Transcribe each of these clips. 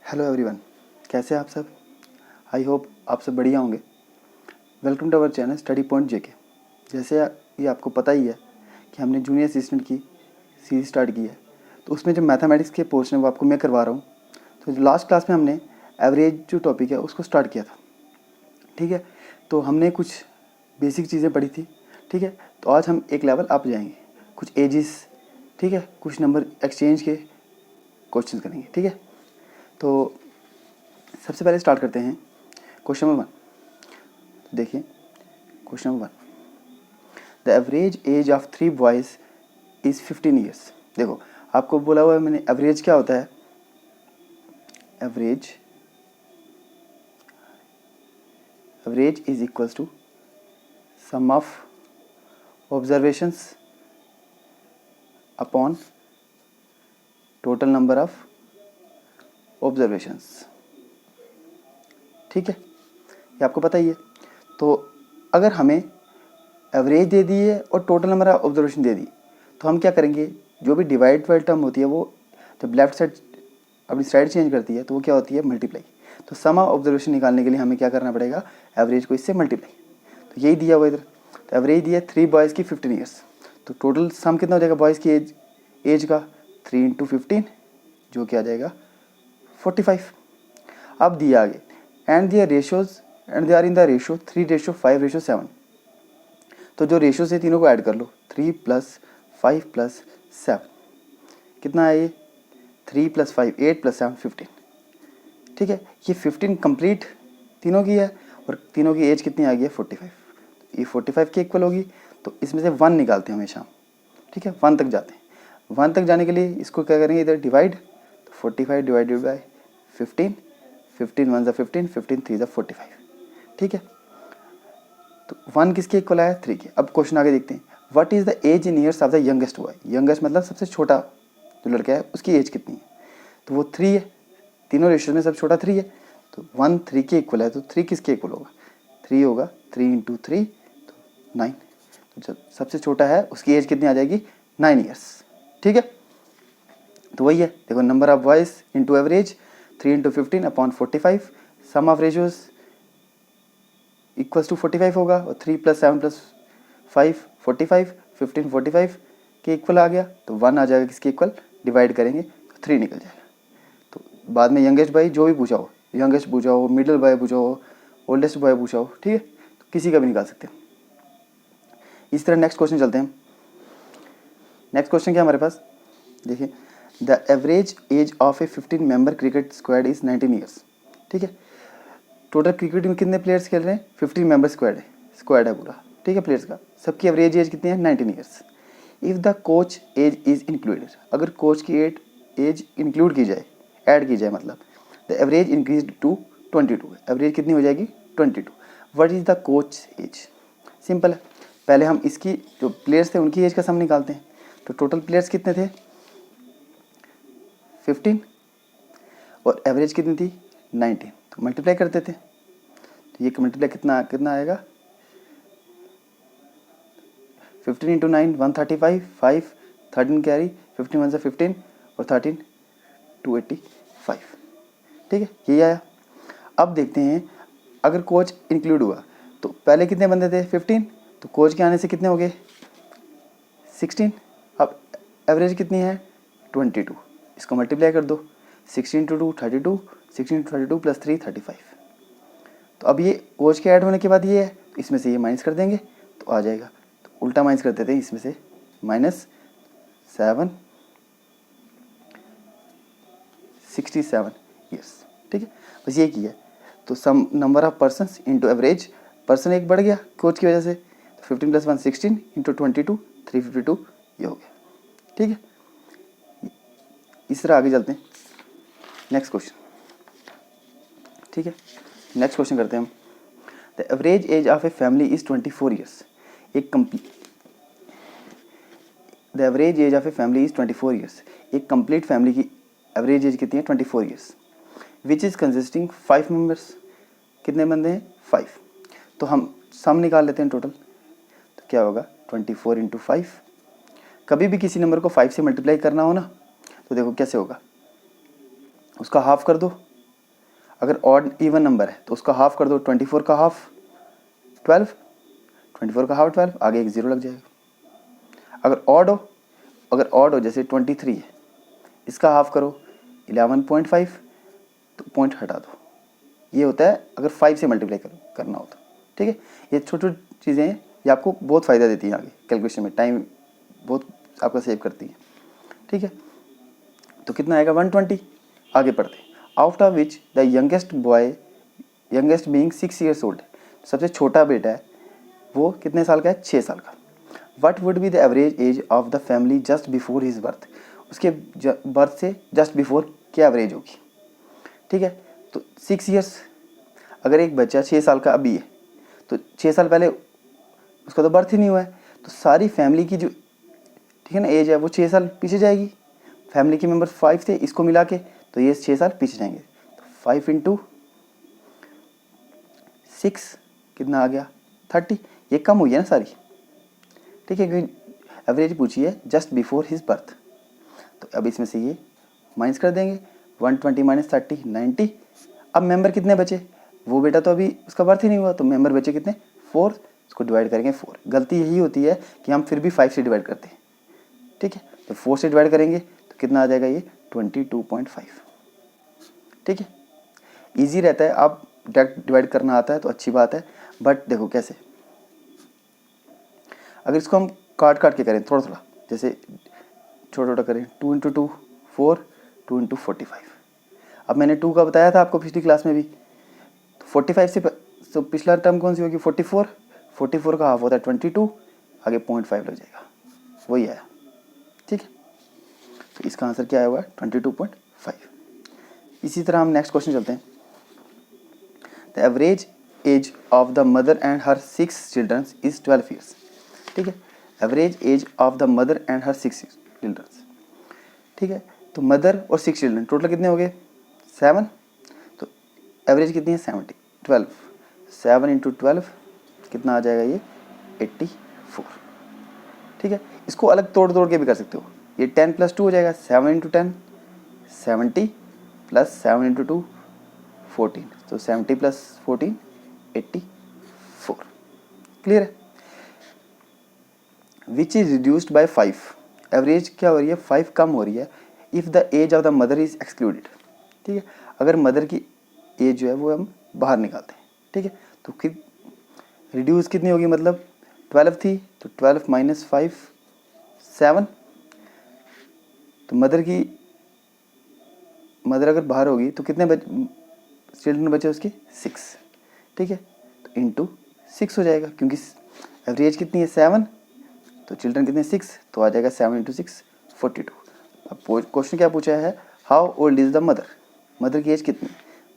Hello everyone, कैसे हैं आप सब। आई होप आप सब बढ़िया होंगे। Welcome to our channel study point JK. जैसे ये आपको पता ही है कि हमने जूनियर असिस्टेंट की सीरीज स्टार्ट की है, तो उसमें जो मैथमेटिक्स के पोर्शन है वो आपको मैं करवा रहा हूँ। तो जो लास्ट क्लास में हमने एवरेज जो टॉपिक है उसको स्टार्ट किया था, ठीक है। तो हमने कुछ बेसिक चीज़ें पढ़ी थी, ठीक है। तो आज हम एक लेवल अप जाएंगे, कुछ एजिस, ठीक है, कुछ नंबर एक्सचेंज के क्वेश्चन करेंगे, ठीक है। तो सबसे पहले स्टार्ट करते हैं क्वेश्चन नंबर 1। देखिए question number 1, the average age of 3 boys is 15 years. देखो आपको बोला हुआ है मैंने एवरेज क्या होता है। Average is equals to sum of observations upon total number of observations, ठीक है, ये आपको पता ही है। तो अगर हमें एवरेज दे दी है और टोटल नंबर ऑफ ऑब्जर्वेशन दे दी, तो हम क्या करेंगे, जो भी डिवाइड वाली टर्म होती है वो जब लेफ्ट साइड अपनी साइड चेंज करती है तो वो क्या होती है, मल्टीप्लाई। तो सम ऑफ ऑब्जर्वेशन निकालने के लिए हमें क्या करना पड़ेगा, एवरेज को इससे मल्टीप्लाई। तो यही दिया हुआ इधर। तो एवरेज दिया 3 बॉयज़ की 15 ईयर्स, तो टोटल सम कितना हो जाएगा बॉयज़ की एज का 3 × 15, जो कि आ जाएगा 45। अब दिया आगे and their ratios and they are in the ratio 3:5:7। तो जो रेशियो से तीनों को ऐड कर लो, 3 + 5 + 7 कितना है, ये 3 + 5 8 + 7 15, ठीक है। ये 15 कंप्लीट तीनों की है और तीनों की एज कितनी आ गई है 45। ये 45 के इक्वल होगी, तो इसमें से 1 निकालते हैं हमेशा, ठीक है। 1 तक जाते हैं। 1 तक जाने के लिए इसको क्या करेंगे, इधर डिवाइड। तो 45 डिवाइडेड बाय 15, 15 1 = 15, 15 3 = 45, ठीक है। तो 1 किसके इक्वल आया, 3 के। अब क्वेश्चन आगे देखते हैं, what is the age in years of the youngest boy. Youngest मतलब सबसे छोटा जो लड़का है उसकी एज कितनी है, तो वो 3 है। तीनों रेशियो में सबसे छोटा 3 है, तो 1 3 के इक्वल है, तो 3 किसके इक्वल होगा, 3 होगा। 3 × 3 तो 9। तो जब सबसे छोटा है उसकी एज कितनी आ जाएगी, 9 ईयर्स, ठीक है। तो वही है, देखो number of boys into average 3 × 15 upon 45, sum of ratios equals to 45 होगा, और 3 + 7 + 5 45, 15 45 के इक्वल आ गया। तो 1 आ जाएगा किसके इक्वल, डिवाइड करेंगे तो 3 निकल जाएगा। तो बाद में यंगेस्ट बॉय जो भी पूछा हो, यंगेस्ट पूछा हो, मिडिल बॉय पूछा हो, ओल्डेस्ट बॉय पूछा हो, ठीक है, तो किसी का भी निकाल सकते हैं। इस तरह नेक्स्ट क्वेश्चन चलते हैं। नेक्स्ट क्वेश्चन क्या हमारे पास, देखिए the average age of A 15 member cricket squad is 19 years, ठीक है। टोटल क्रिकेट में कितने प्लेयर्स खेल रहे हैं, 15 मेंबर स्क्वाड है पूरा, ठीक है, प्लेयर्स का। सबकी एवरेज एज कितनी है, 19 years. If the coach age is included, अगर कोच की एज इंक्लूड की जाए, ऐड की जाए मतलब, the average increase to 22, average कितनी हो जाएगी 22। What is the coach age, simple है। पहले हम इसकी जो प्लेयर्स थे उनकी एज का सम निकालते हैं। तो टोटल प्लेयर्स कितने थे, 15, और एवरेज कितनी थी 19, तो मल्टीप्लाई करते थे। तो ये मल्टीप्लाई कितना आएगा, 15 × 9 135, 5 13 कैरी, 15 1 = 15 और 13 285, ठीक है, यही आया। अब देखते हैं अगर कोच इंक्लूड हुआ तो पहले कितने बंदे थे 15, तो कोच के आने से कितने हो गए 16। अब एवरेज कितनी है 22, इसको मल्टीप्लाई कर दो, 16 × 2 32, 16 × 32 + 3 35। तो अब ये कोच के ऐड होने के बाद ये है, तो इसमें से ये माइनस कर देंगे तो आ जाएगा। तो उल्टा माइनस कर देते हैं, इसमें से -7 67 ईयर्स, ठीक है, बस ये किया। तो sum number of persons into average, person एक बढ़ गया कोच की वजह से, तो 15 + 1 16 इंटू 22 352 ये हो गया, ठीक है। इस तरह आगे चलते हैं नेक्स्ट क्वेश्चन, ठीक है। नेक्स्ट क्वेश्चन करते हैं हम, the average age of a family is 24 years. The average age of a family is 24 years. एक कंप्लीट फैमिली की एवरेज एज कितनी है 24 years, which is consisting 5 members. कितने बंदे हैं 5। तो हम सम निकाल लेते हैं टोटल, तो क्या होगा 24 × 5। कभी भी किसी नंबर को 5 से मल्टीप्लाई करना हो ना, तो देखो कैसे होगा, उसका हाफ कर दो अगर ऑड इवन नंबर है तो उसका हाफ कर दो, 24 का हाफ 12, 24 का हाफ 12, आगे एक 0 लग जाएगा। अगर ऑड हो जैसे 23 है, इसका हाफ करो 11.5, तो पॉइंट हटा दो। ये होता है अगर 5 से मल्टीप्लाई करना हो तो, ठीक है। ये छोटी छोटी चीज़ें हैं, ये आपको बहुत फ़ायदा देती हैं आगे कैलकुलेशन में, टाइम बहुत आपका सेव करती है, ठीक है। तो कितना आएगा 120। आगे पढ़ते हैं। Out of which the youngest being 6 years old, सबसे छोटा बेटा है वो कितने साल का है, 6 साल का। What would be the average age of the family just before his birth, उसके बर्थ से जस्ट बिफोर क्या एवरेज होगी, ठीक है। तो 6 years, अगर एक बच्चा 6 साल का अभी है तो 6 साल पहले उसका तो बर्थ ही नहीं हुआ है, तो सारी फैमिली की जो, ठीक है ना, एज है वो 6 साल पीछे जाएगी। फैमिली के मेंबर 5 थे, इसको मिला के तो ये 6 साल पीछे जाएंगे। तो 5 × 6 कितना आ गया 30। ये कम हुई है ना सारी, ठीक है, क्योंकि एवरेज पूछी है जस्ट बिफोर हिज बर्थ। तो अब इसमें से ये माइनस कर देंगे, 120 - 30 90। अब मेंबर कितने बचे, वो बेटा तो अभी उसका बर्थ ही नहीं हुआ, तो मेंबर बचे कितने 4, इसको डिवाइड करेंगे 4। गलती यही होती है कि हम फिर भी 5 से डिवाइड करते हैं, ठीक है। तो 4 से डिवाइड करेंगे तो कितना आ जाएगा, ये 22.5, ठीक है। ईजी रहता है, आप डायरेक्ट डिवाइड करना आता है तो अच्छी बात है, बट देखो कैसे, अगर इसको हम काट के करें थोड़ा थोड़ा, जैसे छोटा छोटा करें, 2 × 2 4, 2 × 45। अब मैंने 2 का बताया था आपको पिछली क्लास में भी, तो 45 से तो पिछला टर्म कौन सी होगी 44, 44 का हाफ होता है 22, आगे 0.5 लग जाएगा, वही आया, ठीक है। तो इसका आंसर क्या आया हुआ है 22.5। इसी तरह हम नेक्स्ट क्वेश्चन चलते हैं। The average age of the mother and her 6 childrens is 12 years, ठीक है। Average age of the mother and her 6 childrens, ठीक है। तो मदर और 6 चिल्ड्रन टोटल कितने हो गए 7, तो एवरेज कितनी है 70, 12, 7 × 12 कितना आ जाएगा ये 84, ठीक है। इसको अलग तोड़ के भी कर सकते हो, ये 10 + 2 हो जाएगा, 7 × 10 70 + 7 × 2 14, तो 70 + 14 84, क्लियर है। Which is reduced by 5, average क्या हो रही है 5 कम हो रही है, if the age of the mother is excluded, ठीक है। अगर मदर की एज जो है वो हम बाहर निकालते हैं, ठीक है। तो रिड्यूस कितनी होगी, मतलब 12 थी तो 12 - 5 7, तो मदर अगर बाहर होगी तो कितने चिल्ड्रन बचे उसके 6, ठीक है। तो इंटू 6 हो जाएगा, क्योंकि एवरेज कितनी है 7, तो चिल्ड्रन कितने 6, तो आ जाएगा 7 × 6 42। अब क्वेश्चन क्या पूछा है, how old is the mother, mother की एज कितनी,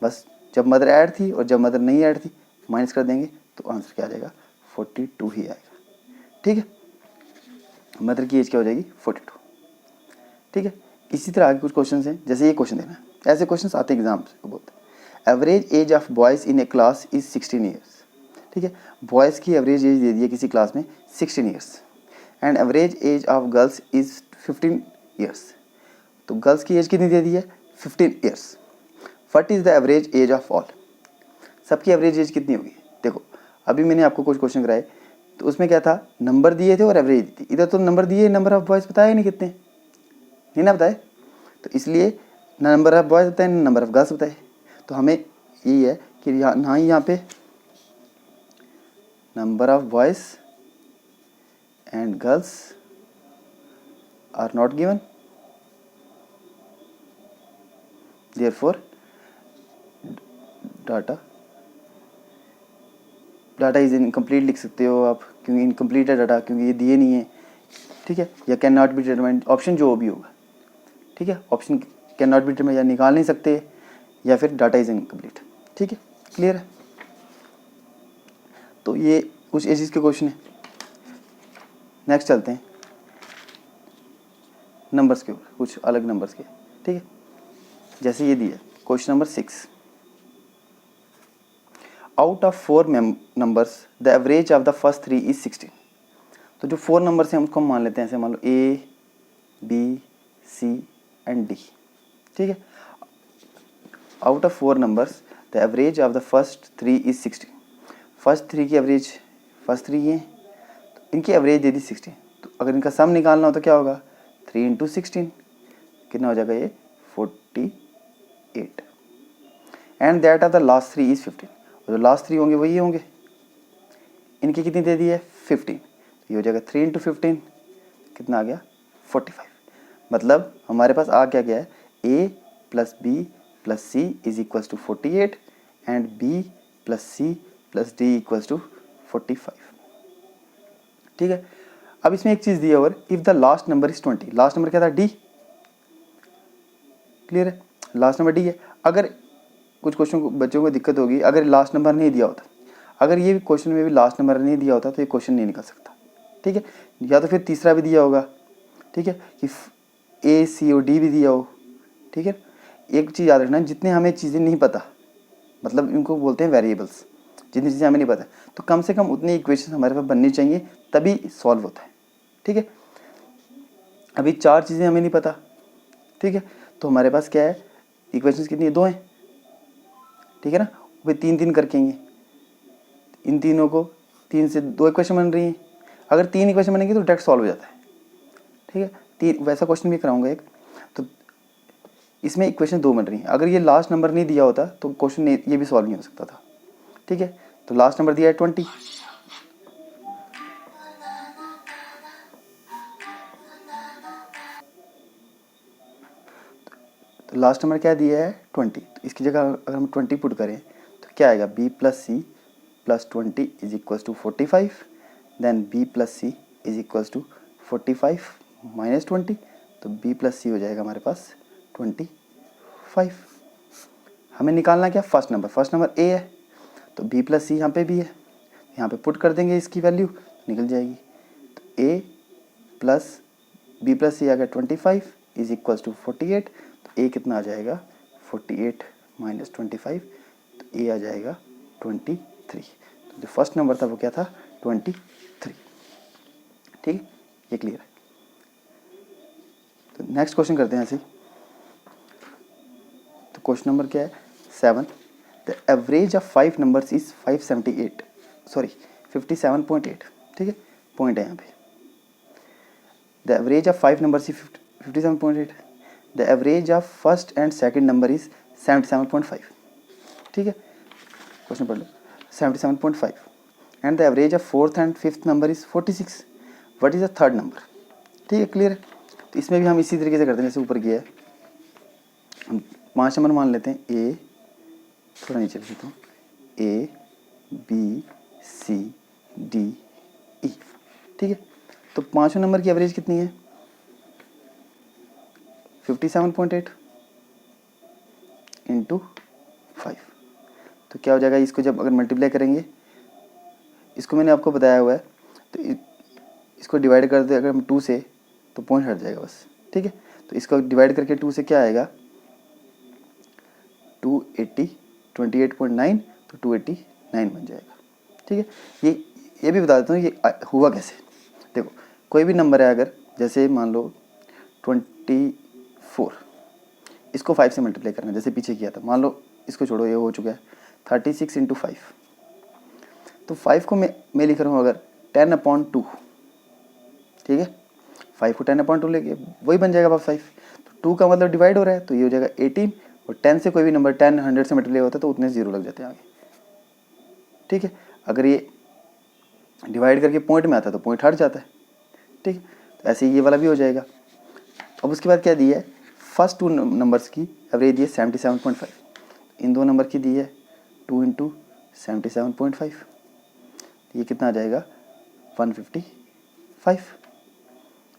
बस जब मदर ऐड थी और जब मदर नहीं ऐड थी माइनस कर देंगे तो आंसर क्या आ जाएगा 42 ही आएगा, ठीक है। मदर की एज क्या हो जाएगी 42, ठीक है। इसी तरह आगे कुछ क्वेश्चन हैं, जैसे ये क्वेश्चन देना है, ऐसे क्वेश्चन आते हैं एग्जाम से बहुत। Average age of boys in A class is 16 years, ठीक है। बॉयज़ की एवरेज एज दे दी है किसी क्लास में 16 years, and average age of girls is 15 years, तो गर्ल्स की एज कितनी दे दी है 15 years। What is the average age of all, सबकी एवरेज एज कितनी होगी। देखो अभी मैंने आपको कुछ क्वेश्चन कराए तो उसमें क्या था, नंबर दिए थे और एवरेज दी थी, इधर तो नंबर दिए, नंबर ऑफ बॉयज़ बताया ही नहीं कितने, नहीं ना बताए, तो इसलिए ना नंबर ऑफ बॉयज़ बताए ना नंबर ऑफ गर्ल्स बताए। तो हमें यही है कि ना ही यहाँ पे number of boys and girls are not given, therefore data is incomplete लिख सकते हो आप, क्योंकि इनकम्प्लीट है डाटा, क्योंकि ये दिए नहीं है, ठीक है। या can not be determined, option जो भी होगा, ठीक है। Option can not be determined, या निकाल नहीं सकते, या फिर डाटा इज इनकम्प्लीट, ठीक है, क्लियर है। तो ये कुछ एजेस के क्वेश्चन हैं। नेक्स्ट चलते हैं नंबर्स के ऊपर, कुछ अलग नंबर्स के, ठीक है। जैसे ये दिया question number 6, out of 4 numbers the average of the first 3 is 16, तो जो 4 नंबर्स हैं उसको हम मान लेते हैं, ऐसे मान लो A, B, C and D, ठीक है। Out of 4 numbers the average of the first 3 is 60। First 3 की एवरेज, फर्स्ट 3 ये, तो इनकी एवरेज दे दी 60। तो अगर इनका सम निकालना हो तो क्या होगा, 3 इंटू 16 कितना हो जाएगा ये 48। And that of the last 3 is 15। और जो लास्ट 3 होंगे वही होंगे। इनकी कितनी दे दी है 15, तो ये हो जाएगा 3 इंटू 15 कितना आ गया 45। मतलब हमारे पास आ क्या गया है, a plus B plus C is equals to 48 and b plus C plus D equals to 45। ठीक है। अब इसमें एक चीज़ दी है, और if the last number is 20, last number क्या था d, क्लियर है, लास्ट नंबर d है। अगर कुछ क्वेश्चन को बच्चों को दिक्कत होगी अगर लास्ट नंबर नहीं दिया होता, अगर ये क्वेश्चन में भी लास्ट नंबर नहीं दिया होता तो ये क्वेश्चन नहीं निकल सकता। ठीक है, या तो फिर तीसरा भी दिया होगा, ठीक है, कि ए सी और डी भी दिया हो। ठीक है, एक चीज़ याद रखना, जितने हमें चीज़ें नहीं पता, मतलब इनको बोलते हैं वेरिएबल्स, जितनी चीज़ें हमें नहीं पता तो कम से कम उतनी इक्वेशन हमारे पास बननी चाहिए, तभी सॉल्व होता है। ठीक है, अभी 4 चीज़ें हमें नहीं पता, ठीक है, तो हमारे पास क्या है, इक्वेशन कितनी है, 2 हैं। ठीक है ना, वे 3 करके आएंगे, इन तीनों को 3 से 2 इक्वेशन बन रही हैं। अगर 3 इक्वेशन बनेंगी तो डायरेक्ट सॉल्व हो जाता है। ठीक है, 3 वैसा क्वेश्चन भी कराऊंगा एक, तो इसमें इक्वेशन 2 बन रही हैं। अगर ये लास्ट नंबर नहीं दिया होता तो क्वेश्चन ये भी सॉल्व नहीं हो सकता था। ठीक है, तो लास्ट नंबर दिया है 20, तो लास्ट नंबर क्या दिया है 20, तो इसकी जगह अगर हम 20 पुट करें तो क्या आएगा, b plus C plus 20 is equals to 45, then b plus C is equals to 45 minus 20, तो b प्लस सी हो जाएगा हमारे पास 25। हमें निकालना क्या, फर्स्ट नंबर a है, तो b प्लस सी यहाँ पे भी है, यहाँ पे पुट कर देंगे इसकी वैल्यू निकल जाएगी। तो a प्लस बी प्लस सी आ गया 25 इज इक्वल्स टू 48, तो a कितना आ जाएगा 48 माइनस 25, तो a आ जाएगा 23। तो जो फर्स्ट नंबर था वो क्या था 23। ठीक है, ये क्लियर है। तो नेक्स्ट क्वेश्चन करते हैं ऐसे ही। तो क्वेश्चन नंबर क्या है 7, the average of 5 numbers is 578 sorry 57.8। ठीक है, पॉइंट है यहाँ पे, the average of 5 numbers is 57.8, the average of first and second number is 77.5। ठीक है, क्वेश्चन पढ़ लो, 77.5 and the average of fourth and fifth number is 46, what is the third number. ठीक है, क्लियर है। तो इसमें भी हम इसी तरीके से करते हैं जैसे ऊपर किया है, हम 5 नंबर मान लेते हैं, ए थोड़ा नीचे लिखता हूँ, A B C D E. ठीक है, तो 5वें नंबर की एवरेज कितनी है 57.8 इंटू 5, तो क्या हो जाएगा, इसको जब अगर मल्टीप्लाई करेंगे, इसको मैंने आपको बताया हुआ है, तो इसको डिवाइड कर दे अगर हम 2 से तो पॉइंट हट जाएगा बस। ठीक है, तो इसको डिवाइड करके 2 से क्या आएगा 280 28.9, तो 289 बन जाएगा। ठीक है, ये भी बता देता हूँ ये हुआ कैसे। देखो कोई भी नंबर है, अगर जैसे मान लो 24, इसको 5 से मल्टीप्लाई करना जैसे पीछे किया था, मान लो इसको छोड़ो, ये हो चुका है 36 इंटू 5, तो 5 को मैं लिख रहा हूँ अगर 10/2। ठीक है, 5 को 10/2 लेके वही बन जाएगा 5, तो 2 का मतलब डिवाइड हो रहा है, तो ये हो जाएगा 18, और 10 से कोई भी नंबर 10 100 से मल्टीप्लाई होता है तो उतने 0 लग जाते हैं आगे। ठीक है, अगर ये डिवाइड करके पॉइंट में आता है तो पॉइंट हट जाता है। ठीक है, तो ऐसे ही ये वाला भी हो जाएगा। अब उसके बाद क्या दी है, फर्स्ट 2 नंबर्स की एवरेज दी है 77.5, इन 2 नंबर की दी है 2 इंटू 77.5, ये कितना आ जाएगा 155।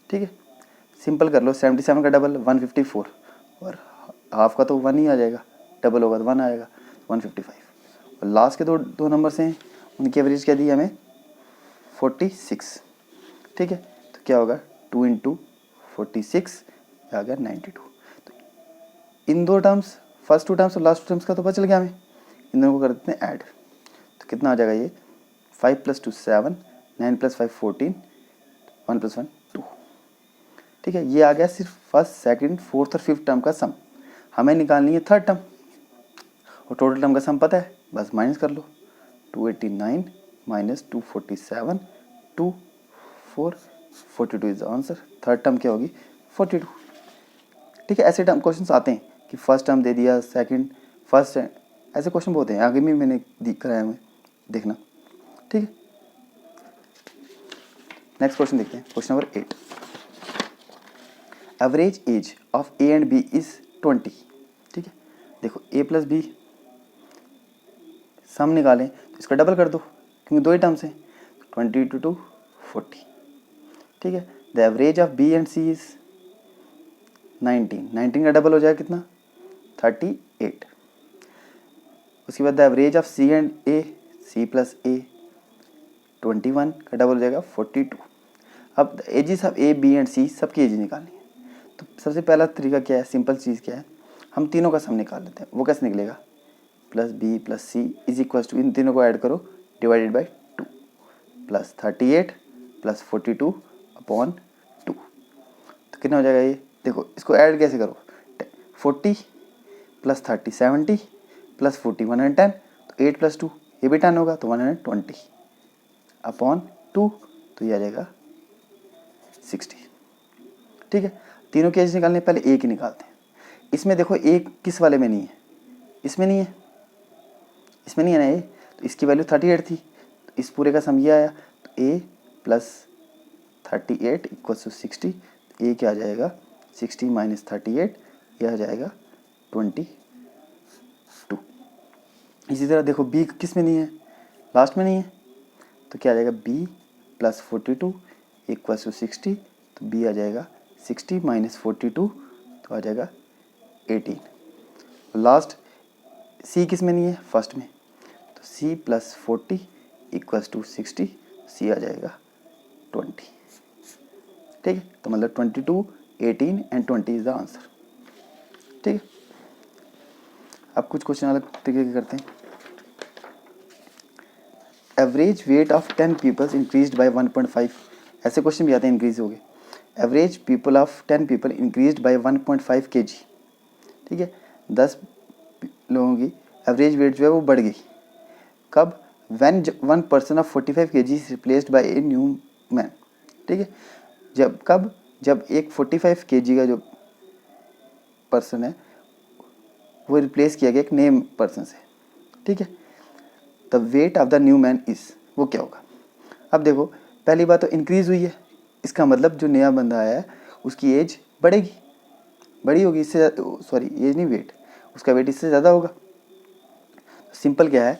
ठीक है, सिंपल कर लो, 77 का डबल 154, और हाफ का तो 1 ही आ जाएगा, डबल होगा तो 1 आएगा, 155। और लास्ट के दो नंबर्स हैं, उनकी एवरेज क्या दी है हमें 46। ठीक है, तो क्या होगा 2 इंटू 46 आ गया 92। तो इन 2 टर्म्स, फर्स्ट 2 टर्म्स और लास्ट 2 टर्म्स का तो पता चल गया हमें, इन दोनों को कर देते हैं ऐड, तो कितना आ जाएगा ये 5 + 2 7, 9 + 5 14, 1 + 1 2। ठीक है, ये आ गया सिर्फ फर्स्ट सेकंड फोर्थ और फिफ्थ टर्म का सम। हमें निकालनी है थर्ड टर्म, और टोटल टर्म का सम पता है, बस माइनस कर लो। 289 minus 247, 2 4 42 is the answer. Third term क्या होगी? 42। ठीक है, ऐसे टर्म क्वेश्चन आते हैं कि फर्स्ट टर्म दे दिया, सेकंड, फर्स्ट, ऐसे क्वेश्चन बहुत हैं, आगे भी मैंने कराया हुआ है, देखना। ठीक है, नेक्स्ट क्वेश्चन देखते हैं, question number 8। Average age of A and B is 20। ठीक है, देखो ए प्लस बी सम निकालें तो इसका डबल कर दो, क्योंकि दो ही टर्म्स हैं, 20 टू 40। ठीक है, the average of B and C is 19। 19 का डबल हो जाएगा कितना? 38। उसके बाद the average of C and A, C plus A, 21 का डबल हो जाएगा 42। अब the ages of A B and C, सबकी एज निकालनी है। तो सबसे पहला तरीका क्या है, सिंपल चीज़ क्या है, हम तीनों का सम निकाल लेते हैं। वो कैसे निकलेगा? Plus B plus C is equal to, इन तीनों को ऐड करो, divided by 2, plus 38 plus 42 upon 2। तो कितना हो जाएगा ये? देखो इसको ऐड कैसे करो, 40 प्लस 30 70 प्लस 40 110, तो 8 प्लस 2 ये भी 10 होगा, तो 120 अपॉन 2, तो ये आ जाएगा 60। ठीक है, तीनों की एज निकालने, पहले ए की निकालते हैं। इसमें देखो ए किस वाले में नहीं है, इसमें नहीं है, इसमें नहीं है ना ए, तो इसकी वैल्यू 38 थी, तो इस पूरे का सम ये आया, तो ए प्लस 38 इक्वल टू 60। ए क्या आ जाएगा? 60 माइनस 38, यह आ जाएगा 22। इसी तरह देखो बी किस में नहीं है, लास्ट में नहीं है, तो क्या आ जाएगा? बी प्लस 42 इक्वल टू 60, तो बी आ जाएगा 60 माइनस 42, तो आ जाएगा 18। लास्ट सी किस में नहीं है? फर्स्ट में, तो सी प्लस 40 इक्वल्स टू 60, सी आ जाएगा 20। ठीक है, तो मतलब 22, 18 एंड 20 इज द आंसर। ठीक है, अब कुछ क्वेश्चन अलग तरीके के करते हैं। Average weight of 10 peoples increased by 1.5, ऐसे क्वेश्चन भी आते हैं, इंक्रीज हो गए। Average people of 10 people increased by 1.5 kg। ठीक है, 10 लोगों की एवरेज वेट जो है वो बढ़ गई। कब? When one person of 45 kg is replaced by a new man. ठीक है, जब कब? जब एक 45 kg का जो पर्सन है वो रिप्लेस किया गया एक नए पर्सन से। ठीक है, the weight of the new man is, वो क्या होगा? अब देखो पहली बात तो इंक्रीज हुई है, इसका मतलब जो नया बंदा आया है उसकी एज बढ़ेगी, बड़ी होगी इससे, सॉरी एज नहीं, वेट, उसका वेट इससे ज़्यादा होगा। सिंपल क्या है,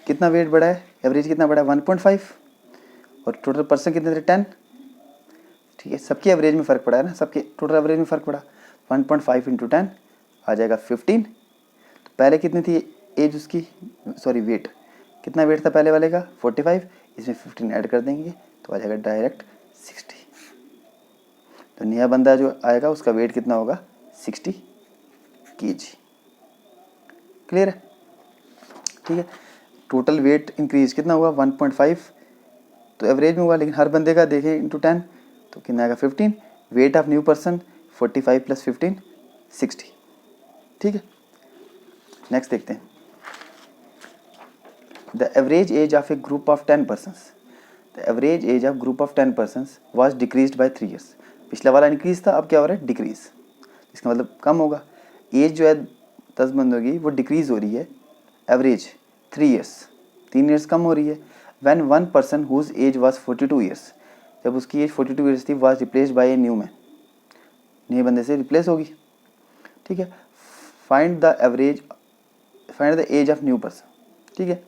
कितना वेट बढ़ा है, एवरेज कितना बढ़ा है? 1.5, और टोटल पर्सन कितने थे? 10। ठीक है, सबकी एवरेज में फ़र्क पड़ा है ना, सबके टोटल एवरेज में फ़र्क पड़ा। 1.5 इंटू 10 आ जाएगा 15। तो पहले कितनी थी एज उसकी, सॉरी वेट, कितना वेट था पहले वाले का? 45, इसमें 15 ऐड कर देंगे तो आ जाएगा डायरेक्ट 60। तो नया बंदा जो आएगा उसका वेट कितना होगा? 60 kg। क्लियर है? ठीक है, टोटल वेट इंक्रीज कितना हुआ? 1.5, तो एवरेज में हुआ, लेकिन हर बंदे का देखें इंटू 10 तो कितना आएगा? 15। Weight of new person 45 plus 15 60। ठीक है, नेक्स्ट देखते हैं। The average age of A group of 10 persons, the average age of group of 10 persons was decrease by 3 years। पिछला वाला इंक्रीज था, अब क्या हो रहा है? डिक्रीज, इसका मतलब कम होगा। एज जो है 10 बंदों की वो डिक्रीज हो रही है, एवरेज 3 years, 3 years कम हो रही है। When one person whose age was 42 years, जब उसकी एज 42 years थी, was replaced by a new man, नए बंदे से रिप्लेस होगी। ठीक है, find the average, find the age of new person. ठीक है,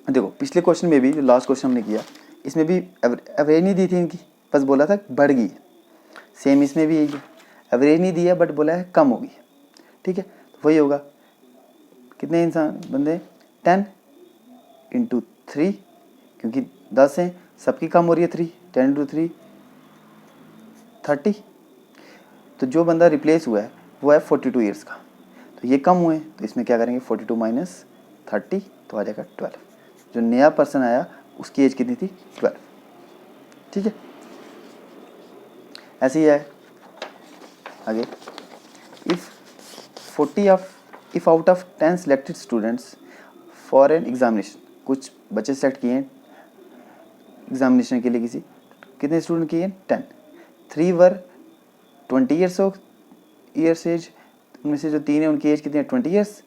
देखो पिछले क्वेश्चन में भी, जो लास्ट क्वेश्चन हमने किया, इसमें भी एवरेज नहीं दी थी इनकी, बस बोला था बढ़ गई है। सेम इसमें भी यही है, एवरेज नहीं दिया बट बोला है कम होगी। ठीक है, तो वही होगा, कितने इंसान बंदे? 10 इंटू 3, क्योंकि 10 हैं, सबकी कम हो रही है 3, 10 इंटू 3 30। तो जो बंदा रिप्लेस हुआ है वो है 42 ईयर्स का, तो ये कम हुए, तो इसमें क्या करेंगे? 42 माइनस 30, तो आ जाएगा 12। जो नया पर्सन आया उसकी एज कितनी थी? 12। ठीक है, ऐसे ही है आगे। If 40 of if out of 10 selected students for an examination, कुछ बच्चे सेलेक्ट किए हैं एग्जामिनेशन के लिए, कितने स्टूडेंट किए हैं 10, 3 वर 20 ईयर्स एज, उनमें से जो 3 है उनकी एज कितनी है 20 ईयर्स,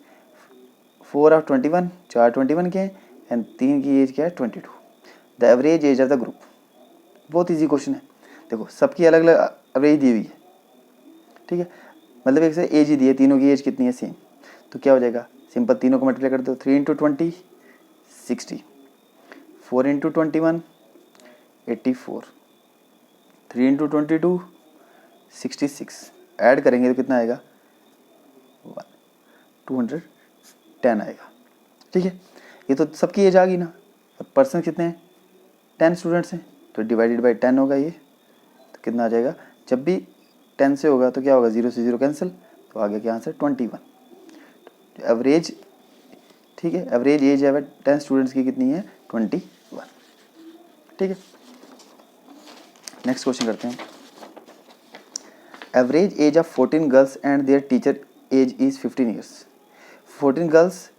4 ऑफ 21, 4 21 के हैं एंड 3 की एज क्या है 22, the average age of the group. बहुत ईजी क्वेश्चन है, देखो सबकी अलग अलग एवरेज दी हुई है, ठीक है, मतलब एक से एज ही दी है, तीनों की एज कितनी है सेम, तो क्या हो जाएगा सिंपल तीनों को मल्टीप्लाई कर दो, 3 इंटू 20 60, 4 इंटू 21 84, 3 इंटू 22 66, ऐड करेंगे तो कितना आएगा 210 आएगा, ठीक है। ये तो सबकी एज आ गई ना, अब पर्सन कितने हैं 10 स्टूडेंट्स हैं तो डिवाइडेड बाई 10 होगा ये, तो कितना आ जाएगा, जब भी 10 से होगा तो क्या होगा 0 से 0 कैंसिल, तो आ गया क्या आंसर 21। एवरेज, ठीक है, एवरेज एज है 10 स्टूडेंट्स की कितनी है 21, ठीक है। नेक्स्ट क्वेश्चन करते हैं, average age of 14 girls and their teacher age is 15 years. 14 girls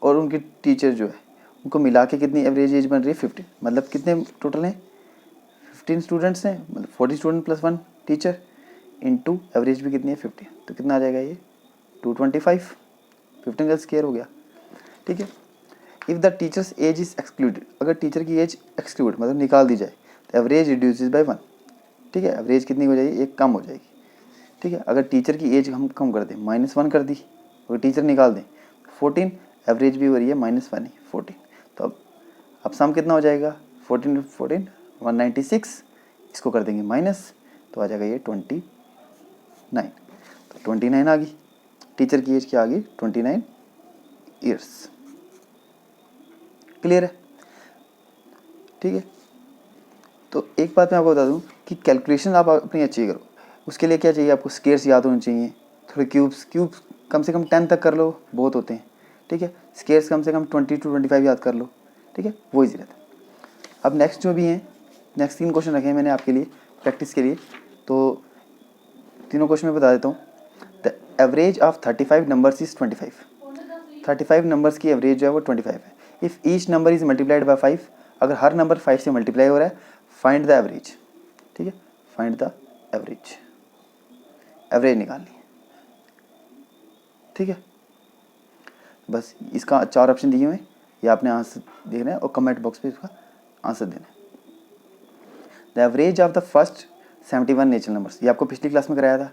और उनकी टीचर जो है उनको मिला के कितनी एवरेज एज बन रही है 15, मतलब कितने टोटल हैं 15 स्टूडेंट्स हैं, मतलब 40 student plus 1 teacher into average भी कितनी है 15, तो कितना आ जाएगा ये 225, 15 गर्ल्स केयर हो गया, ठीक है। If the teacher's age is excluded, अगर टीचर की एज एक्सक्लूड मतलब निकाल दी जाए तो एवरेज रिड्यूसेस बाय 1, ठीक है, एवरेज कितनी हो जाएगी एक कम हो जाएगी, ठीक है। अगर टीचर की एज हम कम कर दें -1 कर दी, अगर टीचर निकाल दें 14, एवरेज भी हो रही है -1 ही 14, तो अब सम कितना हो जाएगा 14 14 196, इसको कर देंगे माइनस तो आ जाएगा ये 29, तो 29 आ गई, टीचर की एज क्या आ गई 29 ईयर्स, क्लियर है, ठीक है। तो एक बात मैं आपको बता दूं कि कैलकुलेशन आप अपनी अच्छी करो, उसके लिए क्या चाहिए आपको, स्केयर्स याद होने चाहिए, थोड़े क्यूब्स कम से कम 10 तक कर लो, बहुत होते हैं, ठीक है। स्केयर्स कम से कम 20 to 25 याद कर लो, ठीक है, वो ईजी रहता है। अब नेक्स्ट जो भी हैं, नेक्स्ट 3 क्वेश्चन रखे हैं मैंने आपके लिए प्रैक्टिस के लिए, तो तीनों क्वेश्चन मैं बता देता हूँ। The average of 35 numbers is 25, 35 numbers की एवरेज जो है वो 25 है। If each number is multiplied by 5, अगर हर नंबर 5 से मल्टीप्लाई हो रहा है, फाइंड द एवरेज, ठीक है, फाइंड द एवरेज, एवरेज निकालनी है, ठीक है। बस इसका 4 ऑप्शन दिए हुए हैं, ये आपने आंसर देखना है और कमेंट बॉक्स पे इसका आंसर देना है। The average of the first 71 natural numbers, ये आपको पिछली क्लास में कराया था,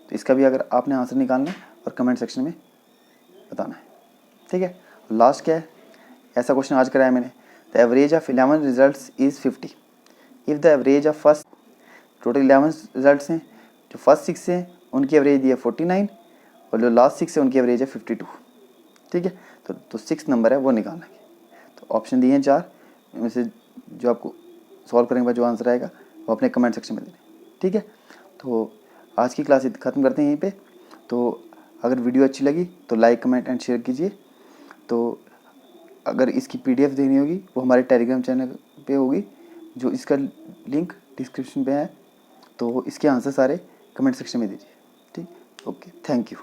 तो इसका भी अगर आपने आंसर निकालना है और कमेंट सेक्शन में बताना है, ठीक है। लास्ट क्या है, ऐसा क्वेश्चन आज कराया मैंने, the average of 11 results is 50, if the average of first, total 11 results हैं, जो फर्स्ट 6 हैं उनकी एवरेज दी है 49 और जो लास्ट 6 है उनकी एवरेज है 52, ठीक है। तो 6 नंबर है वो निकालना है, तो ऑप्शन दिए हैं 4 इनमें से जो आपको सॉल्व करने के बाद जो आंसर आएगा वो अपने कमेंट सेक्शन में देना, ठीक है। तो आज की क्लास ख़त्म करते हैं यहीं पे। तो अगर वीडियो अच्छी लगी तो लाइक कमेंट एंड शेयर कीजिए। तो अगर इसकी PDF देनी होगी वो हमारे टेलीग्राम चैनल पे होगी, जो इसका लिंक डिस्क्रिप्शन पे है, तो इसके आंसर सारे कमेंट सेक्शन में दीजिए, ठीक, ओके, थैंक यू।